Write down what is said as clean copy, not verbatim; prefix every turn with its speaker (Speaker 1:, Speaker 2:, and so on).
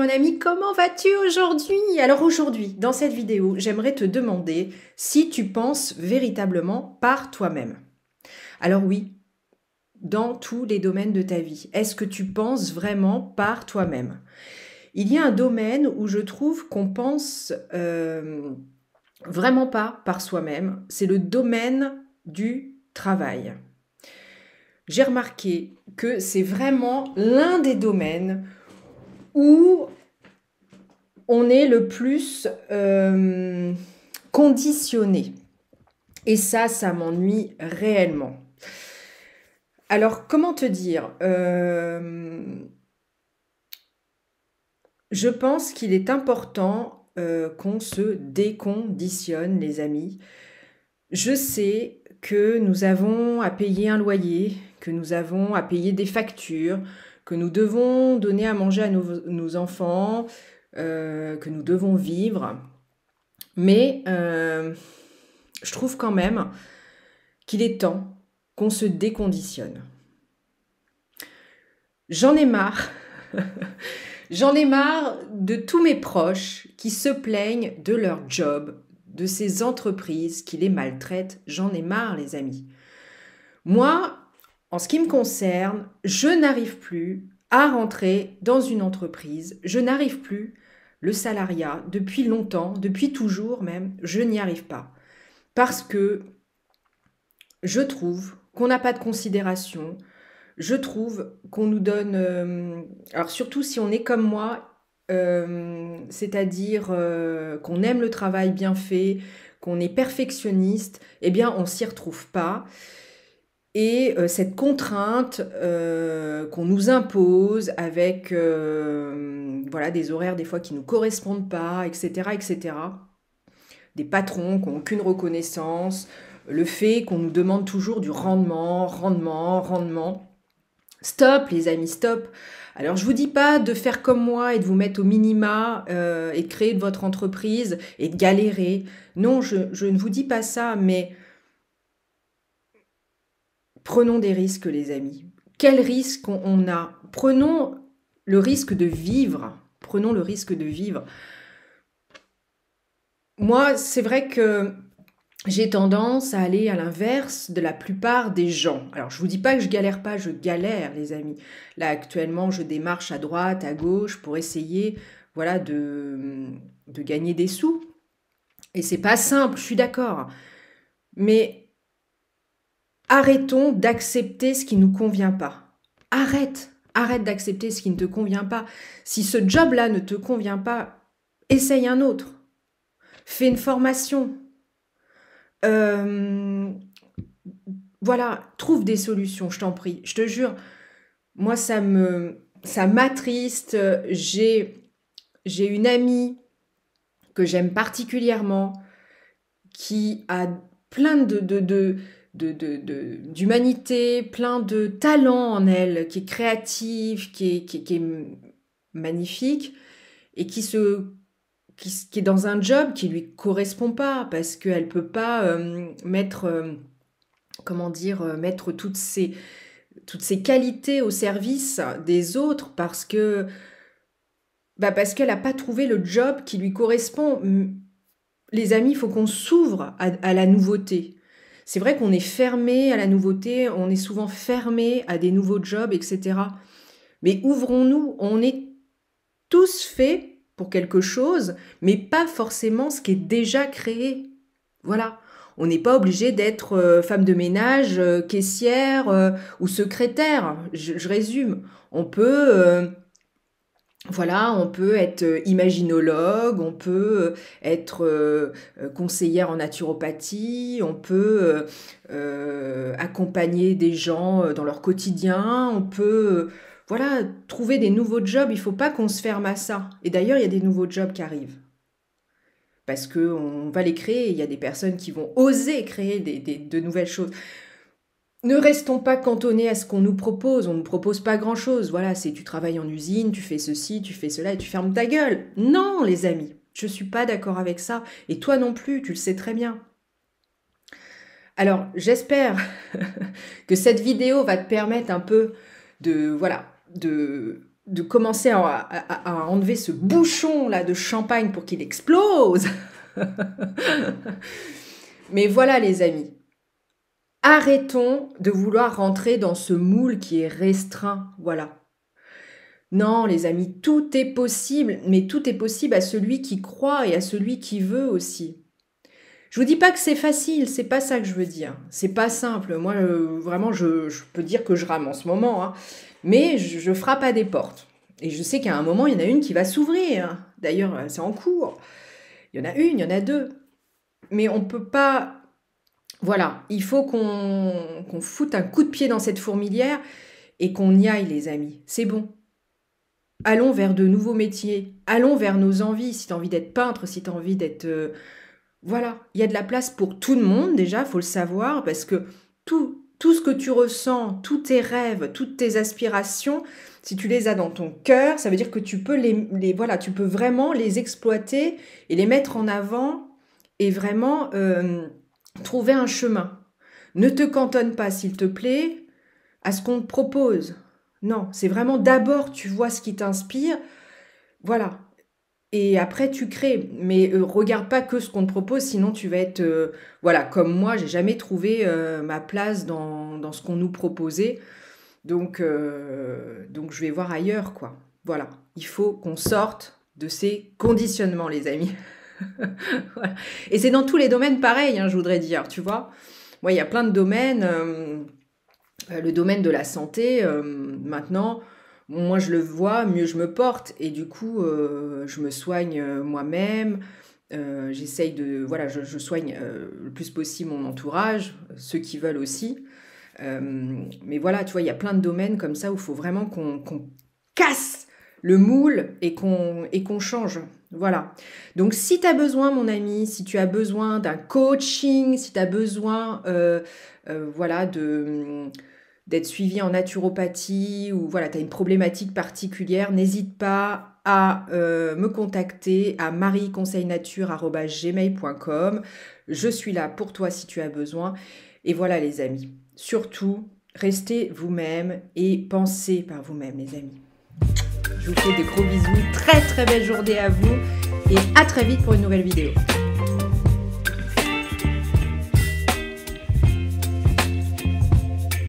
Speaker 1: mon ami, comment vas-tu aujourd'hui? Alors aujourd'hui, dans cette vidéo, j'aimerais te demander si tu penses véritablement par toi-même. Alors oui, dans tous les domaines de ta vie, est-ce que tu penses vraiment par toi-même? Il y a un domaine où je trouve qu'on pense vraiment pas par soi-même, c'est le domaine du travail. J'ai remarqué que c'est vraiment l'un des domaines où on est le plus conditionné. Et ça m'ennuie réellement. Alors, comment te dire je pense qu'il est important qu'on se déconditionne, les amis. Je sais que nous avons à payer un loyer, que nous avons à payer des factures, que nous devons donner à manger à nos enfants, que nous devons vivre. Mais je trouve quand même qu'il est temps qu'on se déconditionne. J'en ai marre. J'en ai marre de tous mes proches qui se plaignent de leur job, de ces entreprises qui les maltraitent. J'en ai marre, les amis. Moi, en ce qui me concerne, je n'arrive plus à rentrer dans une entreprise. Je n'arrive plus. Le salariat, depuis longtemps, depuis toujours même, je n'y arrive pas. Parce que je trouve qu'on n'a pas de considération. Je trouve qu'on nous donne... alors surtout si on est comme moi, c'est-à-dire qu'on aime le travail bien fait, qu'on est perfectionniste, eh bien on s'y retrouve pas. Et cette contrainte qu'on nous impose avec voilà, des horaires des fois qui ne nous correspondent pas, etc., etc. Des patrons qui n'ont aucune reconnaissance, le fait qu'on nous demande toujours du rendement, rendement, rendement. Stop les amis, stop. Alors je vous dis pas de faire comme moi et de vous mettre au minima et de créer de votre entreprise et de galérer. Non, je ne vous dis pas ça, mais prenons des risques les amis. Quel risque on a? Prenons le risque de vivre. Prenons le risque de vivre. Moi, c'est vrai que j'ai tendance à aller à l'inverse de la plupart des gens. Alors, je vous dis pas que je galère pas, je galère, les amis. Là, actuellement, je démarche à droite, à gauche pour essayer, voilà, de gagner des sous. Et c'est pas simple, je suis d'accord. Mais arrêtons d'accepter ce qui nous convient pas. Arrête d'accepter ce qui ne te convient pas. Si ce job-là ne te convient pas, essaye un autre. Fais une formation. Voilà, trouve des solutions, je t'en prie. Je te jure, moi, ça m'attriste. J'ai une amie que j'aime particulièrement qui a plein d'humanité, plein de talent en elle, qui est créative, qui est magnifique et qui est dans un job qui lui correspond pas parce qu'elle peut pas mettre comment dire, mettre toutes ces qualités au service des autres parce que parce qu'elle n'a pas trouvé le job qui lui correspond. Les amis, il faut qu'on s'ouvre à la nouveauté. C'est vrai qu'on est fermé à la nouveauté, on est souvent fermé à des nouveaux jobs, etc. Mais ouvrons-nous, on est tous faits pour quelque chose, mais pas forcément ce qui est déjà créé. Voilà. On n'est pas obligé d'être femme de ménage, caissière ou secrétaire. Je résume. On peut, voilà, on peut être imaginologue, on peut être conseillère en naturopathie, on peut accompagner des gens dans leur quotidien, on peut voilà, trouver des nouveaux jobs. Il ne faut pas qu'on se ferme à ça. Et d'ailleurs, il y a des nouveaux jobs qui arrivent parce qu'on va les créer. Il y a des personnes qui vont oser créer de nouvelles choses. Ne restons pas cantonnés à ce qu'on nous propose. On ne nous propose pas grand-chose. Voilà, c'est tu travailles en usine, tu fais ceci, tu fais cela et tu fermes ta gueule. Non, les amis, je ne suis pas d'accord avec ça. Et toi non plus, tu le sais très bien. Alors, j'espère que cette vidéo va te permettre un peu de de commencer à enlever ce bouchon là de champagne pour qu'il explose. Mais voilà les amis, arrêtons de vouloir rentrer dans ce moule qui est restreint, voilà. Non les amis, tout est possible, mais tout est possible à celui qui croit et à celui qui veut aussi. Je vous dis pas que c'est facile, c'est pas ça que je veux dire. C'est pas simple. Moi, vraiment, je peux dire que je rame en ce moment, hein. Mais je frappe à des portes. Et je sais qu'à un moment, il y en a une qui va s'ouvrir. D'ailleurs, c'est en cours. Il y en a une, il y en a deux. Mais on peut pas... Voilà, il faut qu'on foute un coup de pied dans cette fourmilière et qu'on y aille, les amis. C'est bon. Allons vers de nouveaux métiers. Allons vers nos envies. Si tu as envie d'être peintre, si tu as envie d'être... Voilà, il y a de la place pour tout le monde déjà, il faut le savoir, parce que tout ce que tu ressens, tous tes rêves, toutes tes aspirations, si tu les as dans ton cœur, ça veut dire que tu peux voilà, tu peux vraiment les exploiter et les mettre en avant et vraiment trouver un chemin. Ne te cantonne pas, s'il te plaît, à ce qu'on te propose. Non, c'est vraiment d'abord tu vois ce qui t'inspire, voilà. Et après, tu crées. Mais regarde pas que ce qu'on te propose, sinon tu vas être... voilà, comme moi, j'ai jamais trouvé ma place dans ce qu'on nous proposait. Donc, je vais voir ailleurs, quoi. Voilà, il faut qu'on sorte de ces conditionnements, les amis. Voilà. Et c'est dans tous les domaines pareil, hein, je voudrais dire, tu vois. Moi, il y a plein de domaines. Le domaine de la santé, maintenant... Moi, je le vois, mieux je me porte et du coup, je me soigne moi-même. J'essaye de... Voilà, je soigne le plus possible mon entourage, ceux qui veulent aussi. Mais voilà, tu vois, il y a plein de domaines comme ça où il faut vraiment qu'on casse le moule et qu'on change. Voilà. Donc, si tu as besoin, mon ami, si tu as besoin d'un coaching, si tu as besoin, voilà, d'être suivi en naturopathie ou voilà, tu as une problématique particulière, n'hésite pas à me contacter à marieconseilnature@gmail.com. Je suis là pour toi si tu as besoin. Et voilà les amis, surtout, restez vous-même et pensez par vous-même les amis. Je vous fais des gros bisous, très très belle journée à vous et à très vite pour une nouvelle vidéo.